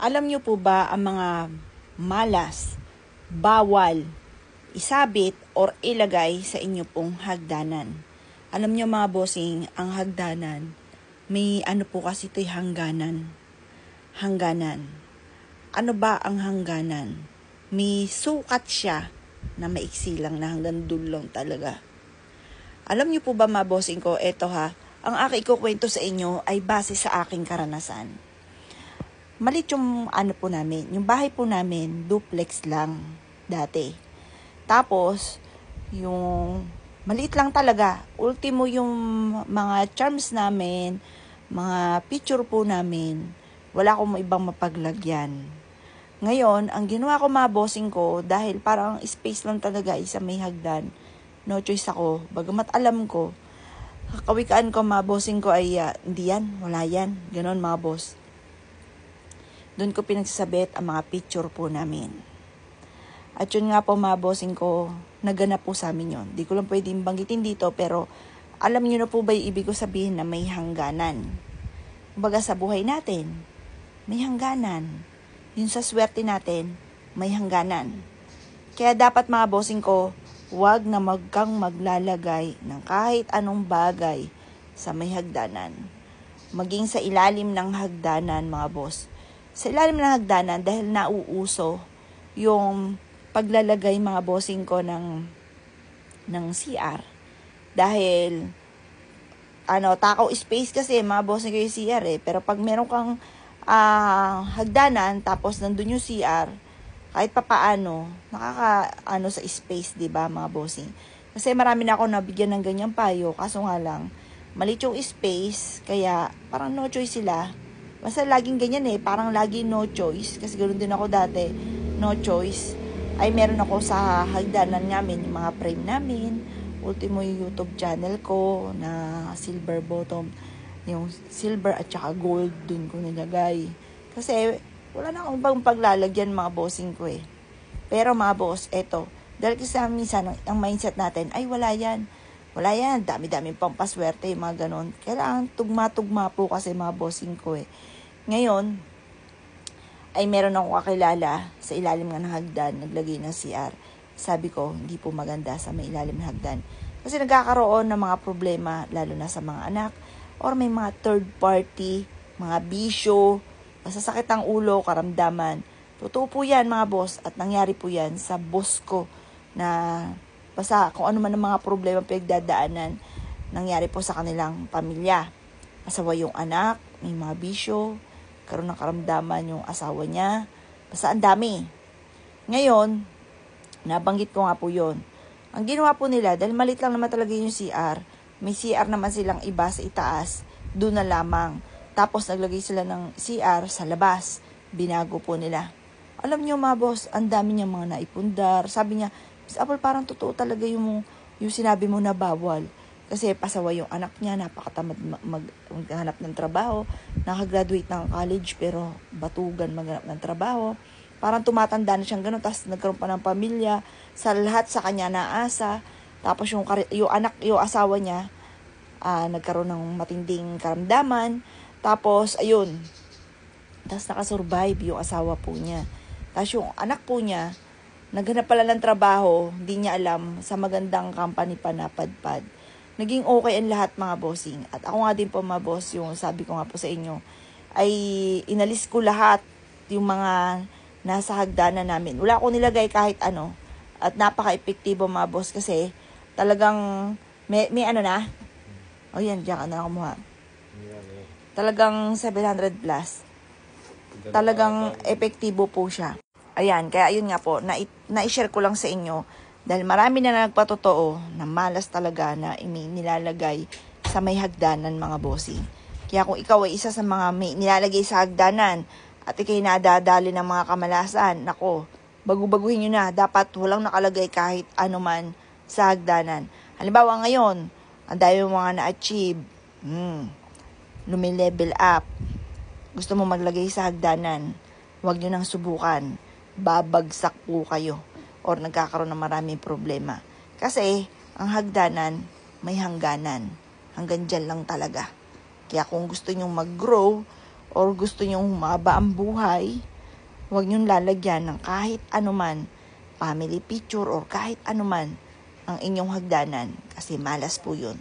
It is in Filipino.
Alam niyo po ba ang mga malas, bawal, isabit or ilagay sa inyo pong hagdanan? Alam niyo mga bossing, ang hagdanan, may ano po kasi ito'y hangganan. Hangganan. Ano ba ang hangganan? May sukat siya na maiksi lang na hanggang dulo lang talaga. Alam niyo po ba mga bossing ko, eto ha, ang aking ikukwento sa inyo ay base sa aking karanasan. Malit yung ano po namin, yung bahay po namin, duplex lang dati. Tapos, yung maliit lang talaga. Ultimo yung mga charms namin, mga picture po namin, wala akong ibang mapaglagyan. Ngayon, ang ginawa ko mga bossing ko, dahil parang space lang talaga, isa may hagdan, no choice ako. Bagamat alam ko, kawikaan ko mga bossing ko ay, hindi yan, wala yan. Ganon mga boss. Doon ko pinagsasabit ang mga picture po namin. At yun nga po mga bossing ko, naganap po sa amin yun. Di ko lang pwedeng banggitin dito, pero alam niyo na po ba yung ibig ko sabihin na may hangganan? Kumbaga sa buhay natin, may hangganan. Yun sa swerte natin, may hangganan. Kaya dapat mga bossing ko, huwag na kang maglalagay ng kahit anong bagay sa may hagdanan. Maging sa ilalim ng hagdanan mga boss. Sa ilalim ng hagdanan dahil nauuso yung paglalagay mga bossing ko ng CR. Dahil takaw space kasi mga bossing ko yung CR eh. Pero pag meron kang hagdanan tapos nandun yung CR, kahit papaano, sa space, 'di ba, mga bossing? Kasi marami na ako nabigyan ng ganyang payo, kaso nga lang maliit yung space, kaya parang no choice sila. Basta laging ganyan eh, parang lagi no choice. Kasi ganoon din ako dati, no choice. Ay meron ako sa hagdanan namin, yung mga frame namin. Ultimo yung YouTube channel ko na silver bottom. Yung silver at saka gold dun ko nilagay. Kasi wala na akong bang paglalagyan mga bossing ko eh. Pero mga boss, eto. Dahil kasi minsan ang mindset natin, ay wala yan. Wala yan, dami-dami pang paswerte, mga ganon. Kailangan tugma-tugma po kasi mga bossing ko eh. Ngayon, ay meron akong kakilala sa ilalim ng hagdan, naglagay ng CR. Sabi ko, hindi po maganda sa may ilalim ng hagdan. Kasi nagkakaroon ng mga problema, lalo na sa mga anak, or may mga third party, mga bisyo, masasakit ang ulo, karamdaman. Totoo po yan mga boss, at nangyari po yan sa boss ko na basta kung ano man ang mga problema pinagdadaanan, nangyari po sa kanilang pamilya. Asawa yung anak, may mga bisyo, karoon ng karamdaman yung asawa niya. Basta ang dami. Ngayon, nabanggit ko nga po yun. Ang ginawa po nila, dahil malit lang naman talaga yung CR, may CR naman silang iba sa itaas, doon na lamang. Tapos naglagay sila ng CR sa labas. Binago po nila. Alam niyo mga boss, ang dami niyang mga naipundar. Sabi niya, Miss Apple, parang totoo talaga yung sinabi mo na bawal. Kasi pasawa yung anak niya, napakatamad maghanap ng trabaho. Nakagraduate ng college pero batugan maghanap ng trabaho. Parang tumatanda na siyang gano'n, tapos nagkaroon pa ng pamilya. Sa lahat sa kanya naasa. Tapos yung anak, yung asawa niya, nagkaroon ng matinding karamdaman. Tapos, ayun. Tapos nakasurvive yung asawa po niya. Tapos yung anak po niya, naghanap pala ng trabaho, hindi niya alam, sa magandang company pa napadpad. Naging okay ang lahat mga bossing. At ako nga din po mga boss, yung sabi ko nga po sa inyo, ay inalis ko lahat yung mga nasa hagdanan namin. Wala akong nilagay kahit ano. At napaka-epektibo mga boss kasi talagang may ano na. O yan, diyan ka na kumuha. Talagang 700 plus. Talagang epektibo po siya. Ayan, kaya ayun nga po, na-share ko lang sa inyo. Dahil marami na nagpatotoo na malas talaga na nilalagay sa may hagdanan mga bossing. Kaya kung ikaw ay isa sa mga may nilalagay sa hagdanan at ikay nadadali ng mga kamalasan, nako, bagu-baguhin nyo na. Dapat walang nakalagay kahit ano man sa hagdanan. Halimbawa ngayon, ang dami mga na-achieve, lumilevel up, gusto mo maglagay sa hagdanan, huwag nyo nang subukan. Babagsak po kayo. Or nagkakaroon ng maraming problema. Kasi, ang hagdanan, may hangganan. Hanggang dyan lang talaga. Kaya kung gusto nyong mag-grow, or gusto nyong humaba ang buhay, Huwag niyong lalagyan ng kahit anuman, family picture or kahit anuman ang inyong hagdanan kasi malas po yun.